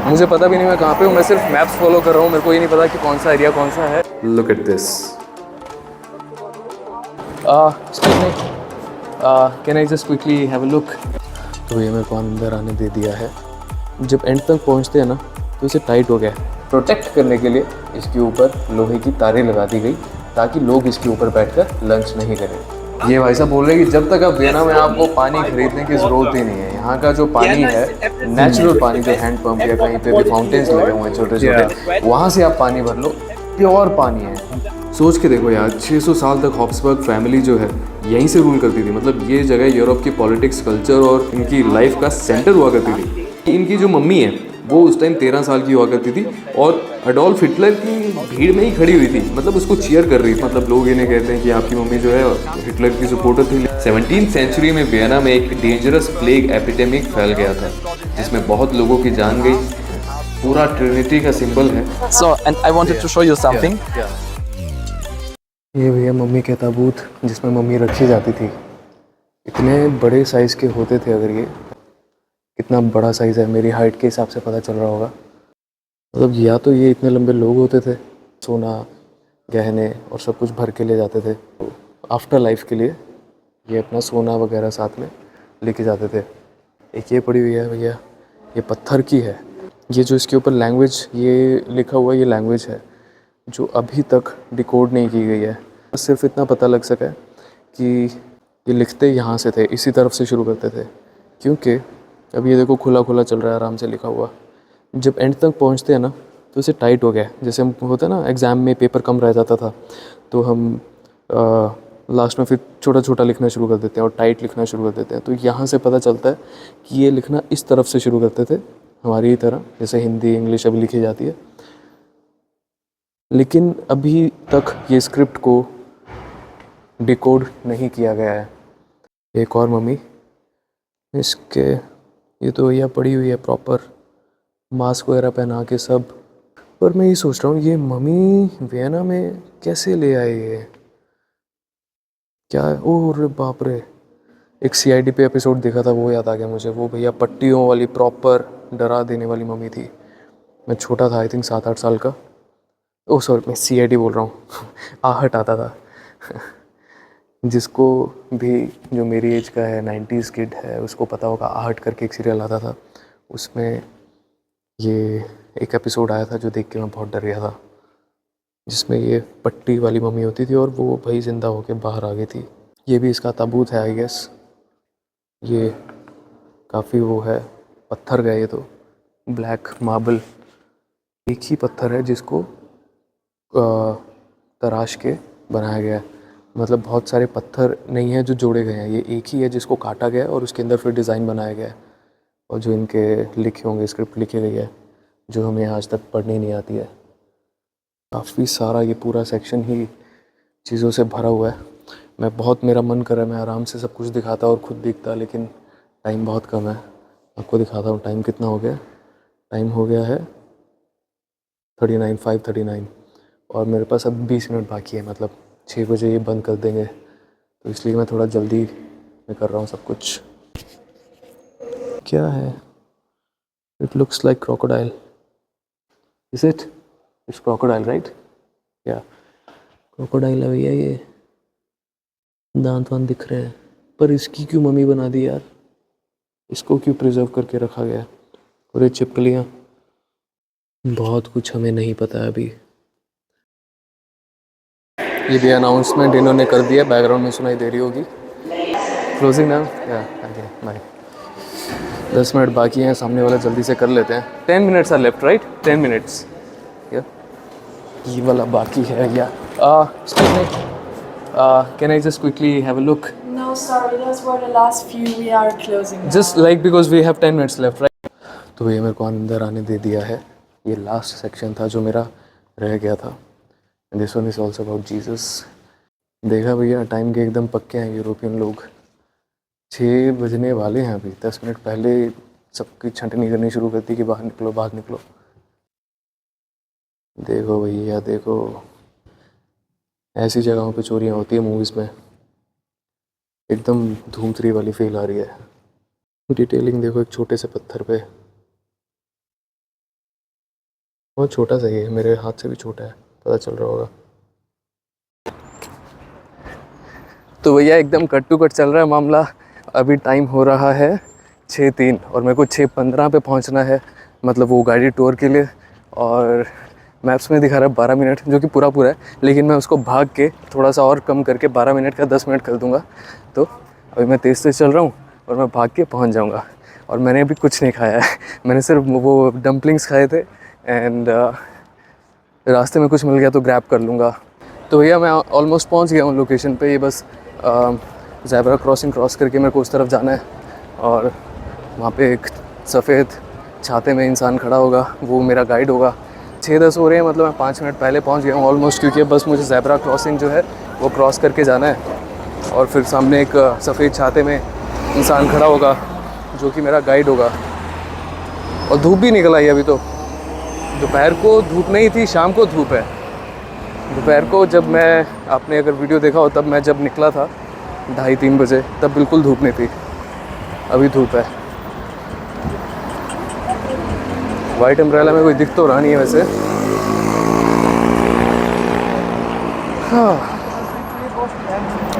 मुझे पता भी नहीं मैं कहाँ पे हूँ, मैं सिर्फ मैप्स फॉलो कर रहा हूँ, मेरे को ये नहीं पता कि कौन सा एरिया कौन सा है। Look at this. Excuse me, can I just quickly have a look. तो ये मेरे को अंदर आने दे दिया है। जब एंड तक पहुँचते हैं ना तो इसे टाइट हो गया है। प्रोटेक्ट करने के लिए इसके ऊपर लोहे की तारें लगा दी गई ताकि लोग इसके ऊपर बैठकर लंच नहीं करें। ये भाई साहब बोल रहे हैं कि जब तक आप वियना में आपको पानी खरीदने की ज़रूरत ही नहीं है। यहाँ का जो पानी है नेचुरल पानी, जो हैंड पंप या कहीं पे भी फाउंटेन्स लगे हुए हैं छोटे छोटे, वहाँ से आप पानी भर लो, प्योर पानी है। सोच के देखो यार, 600 साल तक हॉब्सबर्ग फैमिली जो है यहीं से रूल करती थी। मतलब ये जगह यूरोप की पॉलिटिक्स, कल्चर और इनकी लाइफ का सेंटर हुआ करती थी। इनकी जो मम्मी है वो उस टाइम 13 साल की हुआ करती थी और अडोल्फ हिटलर की भीड़ में ही खड़ी हुई थी, मतलब उसको चीयर कर रही थी। मतलब लोग इन्हें कहते हैं कि आपकी मम्मी जो है हिटलर की सपोर्टर थी। 17th सेंचुरी में वियना में एक डेंजरस प्लेग एपिडेमिक फैल गया था जिसमें बहुत लोगों की जान गई। पूरा ट्रिनिटी का सिंबल है। So, and I wanted to show you something. ये भैया मम्मी के ताबूत जिसमें मम्मी रखी जाती थी। इतने बड़े साइज़ के होते थे। अगर ये कितना बड़ा साइज़ है, मेरी हाइट के हिसाब से पता चल रहा होगा। मतलब या तो ये इतने लंबे लोग होते थे, सोना गहने और सब कुछ भर के ले जाते थे आफ्टर लाइफ के लिए। ये अपना सोना वगैरह साथ में लेके जाते थे। एक ये पड़ी हुई है भैया, ये पत्थर की है। ये जो इसके ऊपर लैंग्वेज ये लिखा हुआ है, ये लैंग्वेज है जो अभी तक डिकोड नहीं की गई है। सिर्फ इतना पता लग सका है कि ये लिखते यहाँ से थे, इसी तरफ से शुरू करते थे, क्योंकि अब ये देखो खुला खुला चल रहा है, आराम से लिखा हुआ। जब एंड तक पहुँचते हैं ना तो इसे टाइट हो गया। जैसे हम होता है ना, एग्ज़ाम में पेपर कम रह जाता था तो हम लास्ट में फिर छोटा छोटा लिखना शुरू कर देते हैं और टाइट लिखना शुरू कर देते हैं। तो यहाँ से पता चलता है कि ये लिखना इस तरफ से शुरू करते थे, हमारी ही तरह जैसे हिंदी इंग्लिश अभी लिखी जाती है। लेकिन अभी तक ये स्क्रिप्ट को डिकोड नहीं किया गया है। एक और मम्मी इसके, ये तो भैया पड़ी हुई है प्रॉपर, मास्क वगैरह पहना के सब। पर मैं ये सोच रहा हूँ ये मम्मी वियना में कैसे ले आए ये, क्या है? ओह रे बाप रे, एक सीआईडी पे एपिसोड देखा था वो याद आ गया मुझे। वो भैया पट्टियों वाली प्रॉपर डरा देने वाली मम्मी थी। मैं छोटा था, आई थिंक 7-8 साल का। ओह सॉरी, मैं सीआईडी बोल रहा हूँ आहट आता था जिसको भी, जो मेरी एज का है, 90s किड है, उसको पता होगा आहट करके एक सीरियल आता था। उसमें ये एक एपिसोड आया था जो देख के मैं बहुत डर गया था, जिसमें ये पट्टी वाली मम्मी होती थी और वो भाई ज़िंदा होके बाहर आ गई थी। ये भी इसका ताबूत है आई गेस। ये काफ़ी वो है, पत्थर का, ये तो ब्लैक मार्बल। एक ही पत्थर है जिसको तराश के बनाया गया है। मतलब बहुत सारे पत्थर नहीं है जो जोड़े गए हैं, ये एक ही है जिसको काटा गया है और उसके अंदर फिर डिज़ाइन बनाया गया है। और जो इनके लिखे होंगे, स्क्रिप्ट लिखी गई है जो हमें आज तक पढ़नी नहीं आती है। काफ़ी सारा ये पूरा सेक्शन ही चीज़ों से भरा हुआ है। मेरा मन कर रहा है मैं आराम से सब कुछ दिखाता और खुद दिखता, लेकिन टाइम बहुत कम है। आपको दिखाता हूँ टाइम कितना हो गया। टाइम हो गया है 5:39 और मेरे पास अब 20 मिनट बाकी है। मतलब 6 बजे ये बंद कर देंगे, तो इसलिए मैं थोड़ा जल्दी में कर रहा हूँ सब कुछ। क्या है? It looks like crocodile. Is it? It's crocodile right? या क्रोकोडाइल है भैया ये, दांत वांत दिख रहे हैं। पर इसकी क्यों मम्मी बना दी यार? इसको क्यों प्रिजर्व करके रखा गया? और ये छिपकलियाँ, बहुत कुछ हमें नहीं पता है अभी। ये भी अनाउंसमेंट इन्होंने कर दिया, बैकग्राउंड में सुनाई दे रही होगी। क्लोजिंग नाउ, या बाय। 10 मिनट बाकी हैं, सामने वाला जल्दी से कर लेते हैं। 10 minutes are left right, 10 minutes. या ये वाला बाकी है या excuse me, can I just quickly have a look? No, sorry, those were the last few. We are closing now. Just like because we have 10 minutes left right. तो ये मेरे को अंदर आने दे दिया है। ये लास्ट सेक्शन था जो मेरा रह गया था। This one is also about Jesus. देखा भैया, टाइम के एकदम पक्के हैं यूरोपियन लोग। 6 बजने वाले हैं, अभी 10 मिनट पहले सबकी छंटनी करनी शुरू करती कि बाहर निकलो बाहर निकलो। देखो भैया देखो, ऐसी जगहों पे चोरियाँ होती है मूवीज़ में। एकदम धूम 3 वाली फील आ रही है। डिटेलिंग देखो, एक छोटे से पत्थर पे बहुत छोटा सा ही है, मेरे हाथ से भी छोटा है, पता चल रहा होगा। तो भैया एकदम कट टू कट चल रहा है मामला। अभी टाइम हो रहा है 6:03 और मेरे को 6:15 पे पहुंचना है, मतलब वो गाड़ी टूर के लिए। और मैप्स में दिखा रहा है 12 मिनट, जो कि पूरा पूरा है, लेकिन मैं उसको भाग के थोड़ा सा और कम करके 12 मिनट का 10 मिनट कर दूंगा। तो अभी मैं तेज़ तेज़ चल रहा हूँ और मैं भाग के पहुँच जाऊँगा। और मैंने अभी कुछ नहीं खाया है, मैंने सिर्फ वो डम्पलिंग्स खाए थे एंड रास्ते में कुछ मिल गया तो ग्रैब कर लूँगा। तो भैया मैं ऑलमोस्ट पहुँच गया हूँ लोकेशन पे। ये बस ज़ेब्रा क्रॉसिंग क्रॉस करके मेरे को उस तरफ जाना है और वहाँ पे एक सफ़ेद छाते में इंसान खड़ा होगा, वो मेरा गाइड होगा। 6:10 हो रहे हैं, मतलब मैं 5 मिनट पहले पहुँच गया हूँ ऑलमोस्ट, क्योंकि बस मुझे ज़ेब्रा क्रॉसिंग जो है वो क्रॉस करके जाना है। और फिर सामने एक सफ़ेद छाते में इंसान खड़ा होगा जो कि मेरा गाइड होगा। और धूप भी निकल आई अभी तो, दोपहर को धूप नहीं थी, शाम को धूप है। दोपहर को जब मैं, आपने अगर वीडियो देखा हो, तब मैं जब निकला था 2:30-3 बजे, तब बिल्कुल धूप नहीं थी, अभी धूप है। वाइट अम्ब्रेला में कोई दिख तो रहा नहीं है वैसे। हाँ,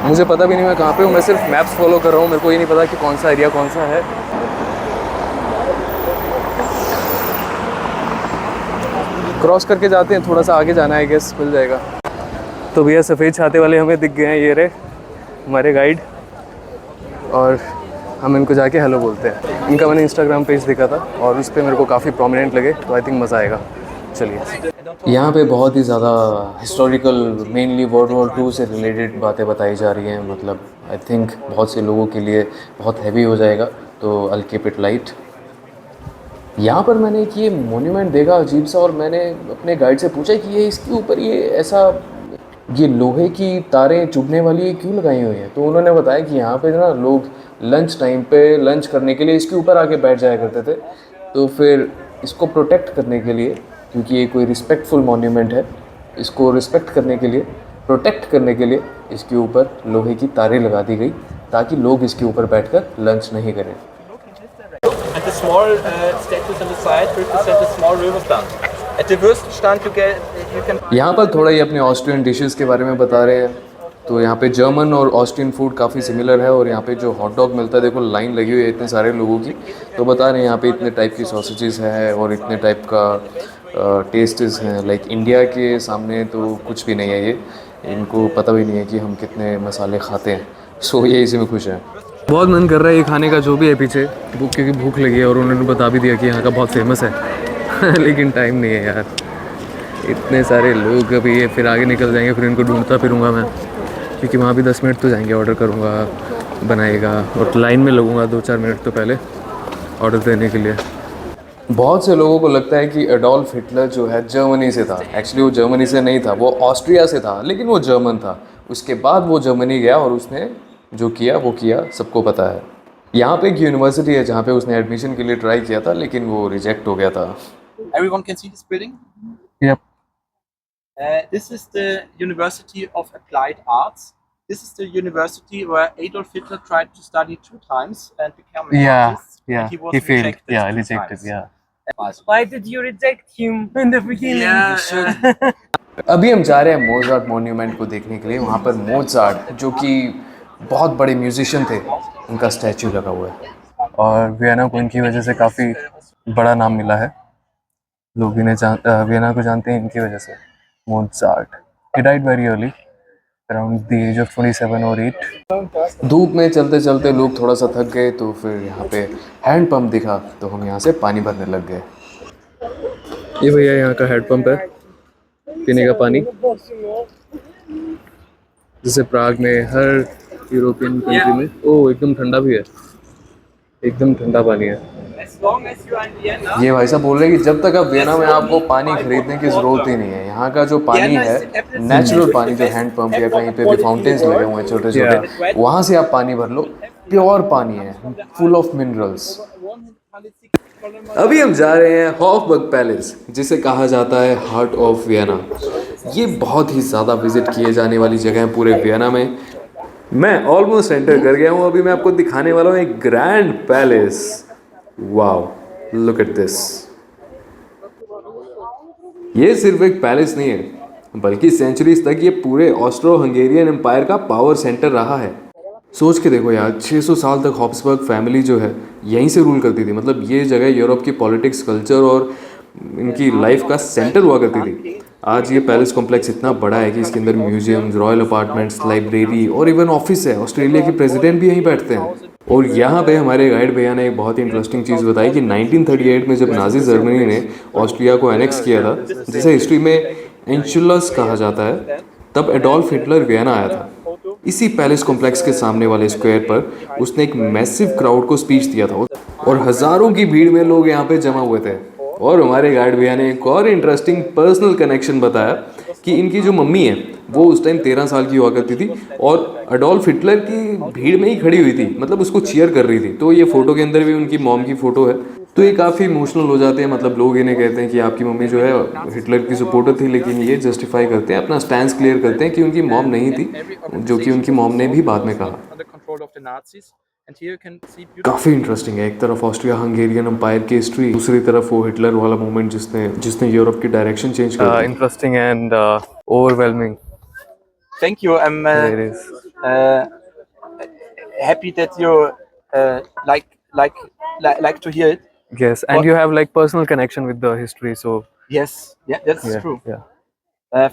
मुझे पता भी नहीं मैं कहाँ पे हूँ, मैं सिर्फ मैप्स फॉलो कर रहा हूँ, मेरे को ये नहीं पता कि कौन सा एरिया कौन सा है। क्रॉस करके जाते हैं, थोड़ा सा आगे जाना है, गेस मिल जाएगा। तो भैया सफ़ेद छाते वाले हमें दिख गए हैं, ये रहे हमारे गाइड। और हम इनको जाके हेलो बोलते हैं। इनका मैंने इंस्टाग्राम पेज देखा था और उस पर मेरे को काफ़ी प्रोमिनेंट लगे, तो आई थिंक मज़ा आएगा। चलिए। यहाँ पे बहुत ही ज़्यादा हिस्टोरिकल, मेनली वर्ल्ड वॉर 2 से रिलेटेड बातें बताई जा रही हैं। मतलब आई थिंक बहुत से लोगों के लिए बहुत हैवी हो जाएगा, तो आई कीप इट लाइट। यहाँ पर मैंने एक ये मोन्यूमेंट देखा अजीब सा, और मैंने अपने गाइड से पूछा कि ये इसके ऊपर ये ऐसा, ये लोहे की तारें चुभने वाली क्यों लगाई हुई हैं। तो उन्होंने बताया कि यहाँ पे ना लोग लंच टाइम पे लंच करने के लिए इसके ऊपर आके बैठ जाया करते थे। तो फिर इसको प्रोटेक्ट करने के लिए, क्योंकि ये कोई रिस्पेक्टफुल मॉन्यूमेंट है, इसको रिस्पेक्ट करने के लिए, प्रोटेक्ट करने के लिए इसके ऊपर लोहे की तारें लगा दी गई, ताकि लोग इसके ऊपर बैठकर लंच नहीं करें। And the small statues on the side represent the small river stand. At the Würstenstand you can. यहाँ पर थोड़ा ही अपने ऑस्ट्रियन डिशेस के बारे में बता रहे हैं। तो यहाँ पे जर्मन और ऑस्ट्रियन फूड काफ़ी सिमिलर है। और यहाँ पे जो हॉट डॉग मिलता है, देखो लाइन लगी हुई है इतने सारे लोगों की। तो बता रहे हैं यहाँ पे इतने टाइप की सॉसेजेस हैं और इतने टाइप का टेस्ट्स हैं। लाइक इंडिया के सामने तो कुछ भी नहीं है ये, इनको पता भी नहीं है कि हम कितने मसाले खाते हैं। सो ये इसी में खुश है। बहुत मन कर रहा है ये खाने का, जो भी है पीछे, क्योंकि भूख लगी है और उन्होंने बता भी दिया कि यहाँ का बहुत फेमस है लेकिन टाइम नहीं है यार, इतने सारे लोग। अभी ये फिर आगे निकल जाएंगे, फिर इनको ढूंढता फिरूंगा मैं, क्योंकि वहाँ भी 10 मिनट तो जाएंगे, ऑर्डर करूँगा, बनाएगा, और लाइन में लगूंगा 2-4 मिनट तो पहले ऑर्डर देने के लिए। बहुत से लोगों को लगता है कि एडोल्फ हिटलर जो है जर्मनी से था। एक्चुअली वो जर्मनी से नहीं था, वो ऑस्ट्रिया से था, लेकिन वो जर्मन था। उसके बाद वो जर्मनी गया और उसने जो किया वो किया, सबको पता है। यहाँ पे एक यूनिवर्सिटी है जहाँ पे उसने एडमिशन के लिए ट्राई किया था, लेकिन वो रिजेक्ट हो गया था। Everyone can see this building. Yep. This is the University of Applied Arts. This is the university where Adolf Hitler tried to study 2 times and become an artist. And he was rejected. Rejected. Why did you reject him in the beginning? अभी हम जा रहे हैं मोज़ार्ट monument को देखने के लिए। वहाँ पर मोज़ार्ट, जो कि बहुत बड़े म्यूजिशियन थे, उनका स्टैचू लगा हुआ है। और वियना को इनकी वजह से काफ़ी बड़ा नाम मिला है। लोग इन्हें वियना को जानते हैं इनकी वजह से। Mozart, he died very early, around the age of 27 और 8। धूप में चलते चलते लोग थोड़ा सा थक गए, तो फिर यहाँ पे हैंड पंप दिखा, तो हम यहाँ से पानी भरने लग गए। ये भैया यहाँ का हैंड पंप है, पीने का पानी, जैसे प्राग में, हर यूरोपियन कंट्री में। ओह, एकदम ठंडा भी है, एकदम ठंडा पानी है। ये भाई साहब बोल रहे हैं कि जब तक आप वियना में, आपको पानी खरीदने की ज़रूरत ही नहीं है। यहाँ का जो पानी है, नेचुरल पानी, जो हैंड पंप या कहीं पे भी फाउंटेन्स लगे हुए हैं छोटे छोटे, वहाँ से आप पानी भर लो, प्योर पानी है, फुल ऑफ मिनरल्स। अभी हम जा रहे हैं हॉफबर्ग पैलेस, जिसे कहा जाता है हार्ट ऑफ वियना। ये बहुत ही ज़्यादा विजिट किए जाने वाली जगह है पूरे वियना में। मैं ऑलमोस्ट एंटर कर गया हूँ। अभी मैं आपको दिखाने वाला हूँ एक grand palace. Wow, look at this. ये सिर्फ एक पैलेस नहीं है, बल्कि सेंचुरीज तक ये पूरे ऑस्ट्रो हंगेरियन एम्पायर का पावर सेंटर रहा है। सोच के देखो यार, 600 साल तक हॉब्सबर्ग फैमिली जो है यहीं से रूल करती थी। मतलब ये जगह यूरोप की पॉलिटिक्स, कल्चर और इनकी लाइफ का सेंटर हुआ करती थी। आज ये पैलेस कॉम्प्लेक्स इतना बड़ा है कि इसके अंदर म्यूजियम्स, रॉयल अपार्टमेंट्स, लाइब्रेरी और इवन ऑफिस है। ऑस्ट्रेलिया के प्रेसिडेंट भी यहीं बैठते हैं। और यहाँ पे हमारे गाइड भैया ने एक बहुत ही इंटरेस्टिंग चीज़ बताई कि 1938 में जब नाजी जर्मनी ने ऑस्ट्रिया को एनेक्स किया था, जिसे हिस्ट्री में एंशुलस कहा जाता है, तब एडोल्फ हिटलर वियना आया था। इसी पैलेस कॉम्प्लेक्स के सामने वाले स्क्वायर पर उसने एक मैसिव क्राउड को स्पीच दिया था और हजारों की भीड़ में लोग यहाँ पे जमा हुए थे। और हमारे गाइड भैया ने एक और इंटरेस्टिंग पर्सनल कनेक्शन बताया कि इनकी जो मम्मी है वो उस टाइम 13 साल की हुआ करती थी और अडोल्फ हिटलर की भीड़ में ही खड़ी हुई थी, मतलब उसको चीयर कर रही थी। तो ये फोटो के अंदर भी उनकी मॉम की फोटो है। तो ये काफ़ी इमोशनल हो जाते हैं। मतलब लोग इन्हें कहते हैं कि आपकी मम्मी जो है हिटलर की सपोर्टर थी, लेकिन ये जस्टिफाई करते हैं, अपना स्टैंड क्लियर करते हैं कि उनकी मॉम नहीं थी, जो कि उनकी मॉम ने भी बाद में कहा। काफ़ी इंटरेस्टिंग है। एक तरफ ऑस्ट्रिया हंगेरियन एम्पायर की हिस्ट्री, दूसरी तरफ वो हिटलर वाला मूवमेंट जिसने यूरोप की डायरेक्शन चेंज कर दी। Interesting and overwhelming. Thank you. I'm happy that you like to hear it. Yes, and you have like personal connection with the history, so Yes, yeah, that's yeah, true. yeah.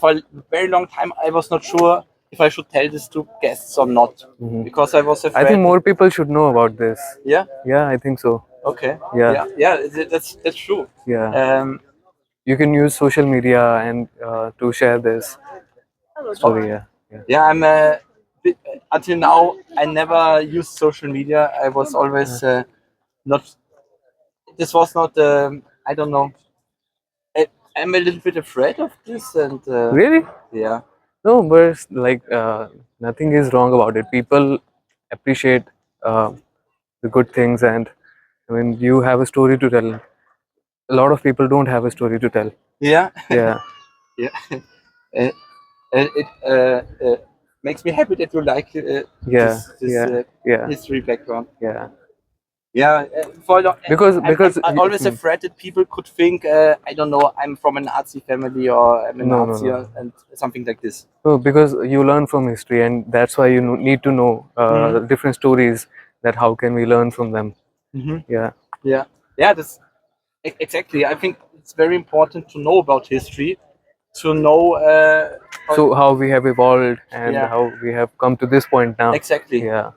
For a very long time, I was not sure if I should tell this to guests or not, because I was afraid. I think more people should know about this. Yeah. Yeah, I think so. Okay. Yeah. Yeah. That's true. Yeah. You can use social media and to share this story. Yeah. Yeah. Yeah, I'm until now I never used social media. I was always not. This was not. I don't know. I'm a little bit afraid of this, and Really? yeah, No, but it's like nothing is wrong about it. People appreciate the good things, and I mean, you have a story to tell. A lot of people don't have a story to tell. yeah, Yeah. yeah. It makes me happy that you like Yeah. this Yeah. Yeah. history background. Yeah. Yeah, for long, Because I'm always afraid that people could think I don't know, I'm from a Nazi family or I'm a No, Nazi no. and something like this. No, because you learn from history, and that's why you need to know different stories. That how can we learn from them? Yeah. Yeah, that's exactly. I think it's very important to know about history, to know So how we have evolved and Yeah. how we have come to this point now. exactly. Yeah.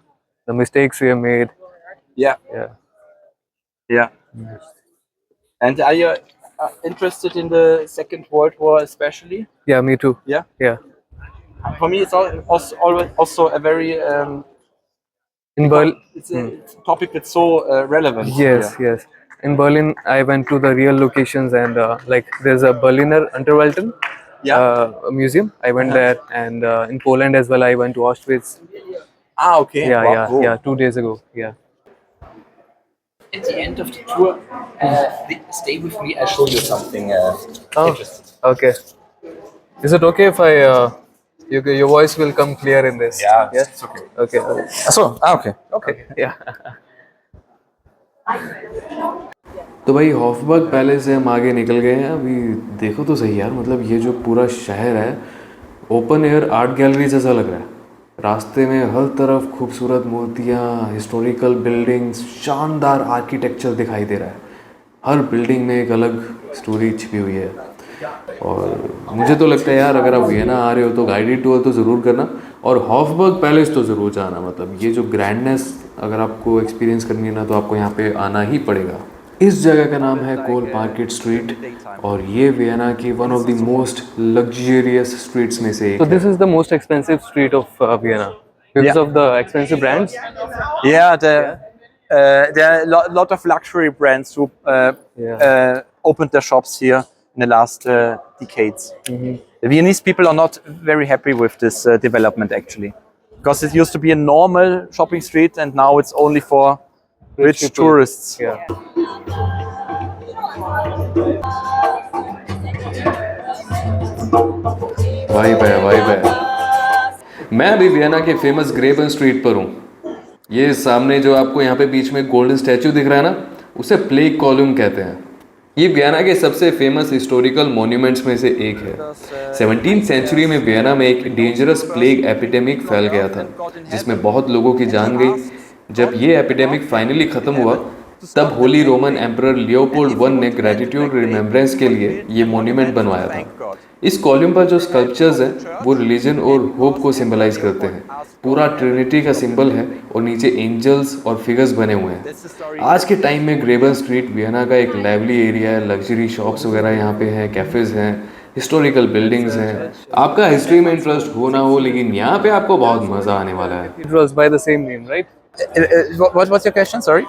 The mistakes we have made. Yeah, Yeah. And are you interested in the Second World War especially? Yeah, me too. Yeah. Yeah. For me, it's also a very In Berlin. it's a topic that's so relevant. Yes, yes. In Berlin, I went to the real locations, and like there's a Berliner Unterwelten museum. I went there, and in Poland as well, I went to Auschwitz. Ah, okay. Yeah, Wow, yeah, cool. yeah. 2 days ago. Yeah. At the end of the tour, stay with me. I'll show you something interesting. Okay. Is it okay if I? Your voice will come clear in this. Yeah, Yes. it's okay. Okay. Okay. Okay. Yeah. तो भाई Hofburg palace से हम आगे निकल गए हैं। अभी देखो तो सही यार, मतलब ये जो पूरा शहर है ओपन एयर आर्ट गैलरी जैसा लग रहा है। रास्ते में हर तरफ खूबसूरत मूर्तियाँ, हिस्टोरिकल बिल्डिंग्स, शानदार आर्किटेक्चर दिखाई दे रहा है। हर बिल्डिंग में एक अलग स्टोरी छिपी हुई है। और मुझे तो लगता है यार, अगर आप वियना आ रहे हो तो गाइडेड टूर तो ज़रूर करना, और हॉफबर्ग पैलेस तो ज़रूर जाना। मतलब ये जो ग्रैंडनेस अगर आपको एक्सपीरियंस करनी है ना, तो आपको यहाँ पे आना ही पड़ेगा। इस जगह का नाम है कोल मार्केट स्ट्रीट, और ये वियना की one of the most luxurious streets में से एक। So this is the most expensive street of Vienna because of the expensive brands. Yeah, there are a lot of luxury brands who opened their shops here in the last decades. The Viennese people are not very happy with this development actually, because it used to be a normal shopping street and now it's only for rich people. tourists. Yeah. Vibe है, vibe है। मैं अभी Vienna के famous ग्रेबन street पर हूँ। ये सामने जो आपको यहाँ पे बीच में गोल्डन स्टैचू दिख रहा है ना, उसे प्लेग कॉलम कहते हैं। ये वियना के सबसे फेमस हिस्टोरिकल मॉन्यूमेंट्स में से एक है। 17वीं सेंचुरी में वियना में एक डेंजरस प्लेग एपिडेमिक फैल गया था जिसमें बहुत लोगों की जान गई। जब ये एपिडेमिक फाइनली ख़त्म हुआ तब Holi Roman emperor Leopold one ने ग्रेटिट्यूड रिमेम्बरेंस के लिए ये मॉन्यूमेंट बनवाया था। इस कॉलम पर जो स्कल्पचर्स हैं वो रिलीजन और होप को सिंबलाइज करते हैं। पूरा ट्रिनिटी का सिंबल है और नीचे एंजल्स और फिगर्स बने हुए हैं। आज के टाइम में ग्रेबन स्ट्रीट वियना का एक लाइवली एरिया है। लग्जरी शॉप्स वगैरह यहाँ पे हैं, कैफ़ेज़ हैं, हिस्टोरिकल बिल्डिंग्स हैं। आपका हिस्ट्री में इंटरेस्ट हो ना हो, लेकिन यहाँ पे आपको बहुत मज़ा आने वाला है। It was by the same name, right? What was your question? Sorry.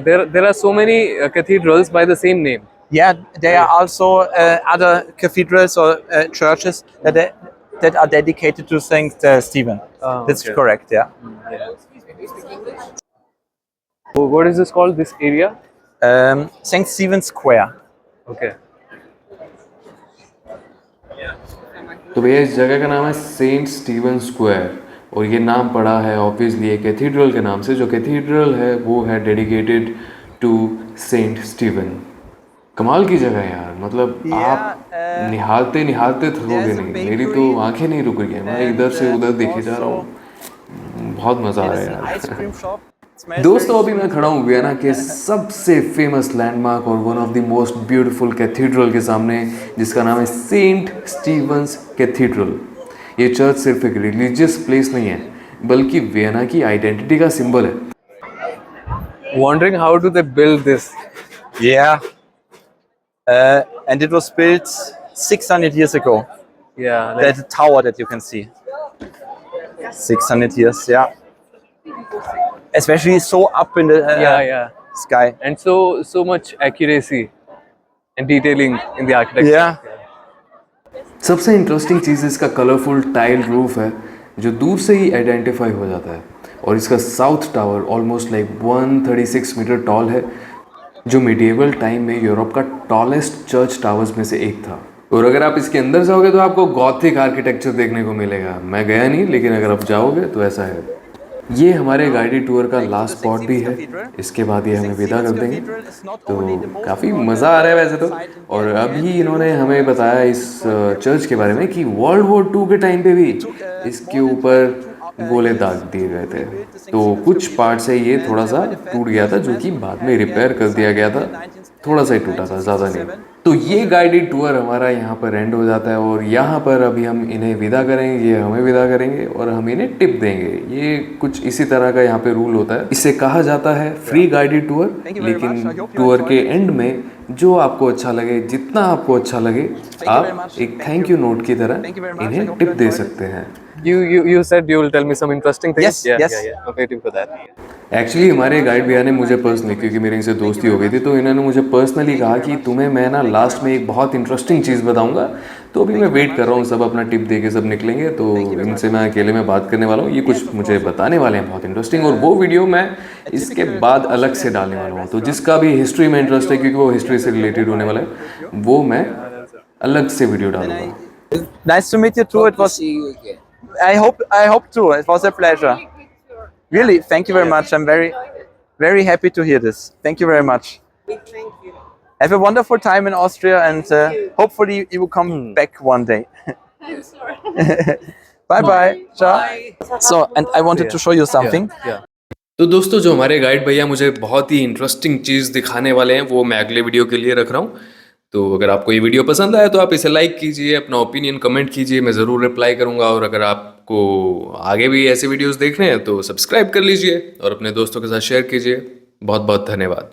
There are so many cathedrals by the same name. Yeah, there are also other cathedrals or churches that are dedicated to Saint Stephen. That's okay. correct. Yeah. So what is this called? This area? Saint Stephen Square. Okay. तो भैया इस जगह का नाम है Saint Steven square और ये नाम पड़ा है ऑब्वियसली एक कैथीड्रल के नाम से। जो कैथीड्रल है वो है डेडिकेटेड टू सेंट स्टीवन। कमाल की जगह है यार, मतलब आप निहालते निहालते थकोगे नहीं। मेरी तो आंखें नहीं रुक रही हैं, मैं इधर से उधर देखे जा रहा हूँ। बहुत मज़ा आ रहा है यार। दोस्तों अभी मैं खड़ा हूँ वियना के सबसे फेमस लैंडमार्क और one of the most beautiful cathedral के सामने जिसका नाम है सेंट स्टीवंस कैथीड्रल। ये चर्च सिर्फ एक रिलीजियस प्लेस नहीं है बल्कि वियना की आइडेंटिटी का सिंबल है। Wondering how do they build this? Yeah. And it was built 600 years ago. Yeah. Like, That tower that you can see. 600 years. Yeah. Especially so up in the yeah. sky. And so much accuracy and detailing in the architecture. Yeah. सबसे interesting चीज़ इसका colourful tile roof है जो दूर से ही identify हो जाता है। और इसका south tower almost like 136 metre tall है जो मिडिएवल टाइम में यूरोप का टॉलेस्ट चर्च टावर्स में से एक था। और अगर आप इसके अंदर जाओगे तो आपको गॉथिक आर्किटेक्चर देखने को मिलेगा। मैं गया नहीं, लेकिन अगर आप जाओगे तो ऐसा है। ये हमारे गाइडेड टूर का लास्ट स्पॉट भी है। इसके बाद ये हमें विदा कर देंगे। तो काफ़ी मज़ा आ रहा है वैसे तो। और अभी इन्होंने हमें बताया इस चर्च के बारे में कि वर्ल्ड वॉर 2 के टाइम पे भी इसके ऊपर गोले दाग दिए गए थे। तो कुछ पार्ट से ये थोड़ा सा टूट गया था जो कि बाद में रिपेयर कर दिया गया था। थोड़ा सा ही टूटा था, ज़्यादा नहीं। तो ये गाइडेड टूर हमारा यहाँ पर एंड हो जाता है और यहाँ पर अभी हम इन्हें विदा करेंगे, ये हमें विदा करेंगे और हम इन्हें टिप देंगे। ये कुछ इसी तरह का यहाँ पे रूल होता है। इसे कहा जाता है फ्री गाइडेड टूर, लेकिन टूर के एंड में जो आपको अच्छा लगे, जितना आपको अच्छा लगे, आप एक थैंक यू नोट की तरह इन्हें टिप दे सकते हैं। You said you will tell me some interesting things. Yes, yes. I'm waiting for that. Actually हमारे गाइड भैया ने मुझे पर्सनली, क्योंकि मेरी इनसे दोस्ती हो गई थी, तो इन्होंने मुझे पर्सनली कहा कि तुम्हें मैं ना लास्ट में एक बहुत इंटरेस्टिंग चीज़ बताऊंगा। तो अभी मैं वेट कर रहा हूँ, सब अपना टिप दे के सब निकलेंगे। तो इनसे मैं अकेले में बात करने वाला हूँ। ये कुछ मुझे बताने वाले हैं बहुत इंटरेस्टिंग, और वो वीडियो मैं इसके बाद अलग से डालने वाला हूँ। तो जिसका भी हिस्ट्री में इंटरेस्ट है, क्योंकि वो हिस्ट्री से रिलेटेड होने वाला है, वो मैं अलग से वीडियो डालूंगा। Nice to meet you too. It was. I hope too. It was a pleasure. Really, thank you very much. I'm very happy to hear this. Thank you very much. Thank you. Have a wonderful time in Austria, and hopefully you will come back one day. I'm sorry. Bye bye. Ciao. So, and I wanted to show you something. तो दोस्तों, जो हमारे guide भैया मुझे बहुत ही interesting चीज़ दिखाने वाले हैं, वो मैं अगले वीडियो के लिए रख रहा हूँ। तो अगर आपको ये वीडियो पसंद आया तो आप इसे लाइक कीजिए, अपना ओपिनियन कमेंट कीजिए, मैं ज़रूर रिप्लाई करूँगा। और अगर आपको आगे भी ऐसे वीडियोस देखने हैं तो सब्सक्राइब कर लीजिए और अपने दोस्तों के साथ शेयर कीजिए। बहुत बहुत धन्यवाद।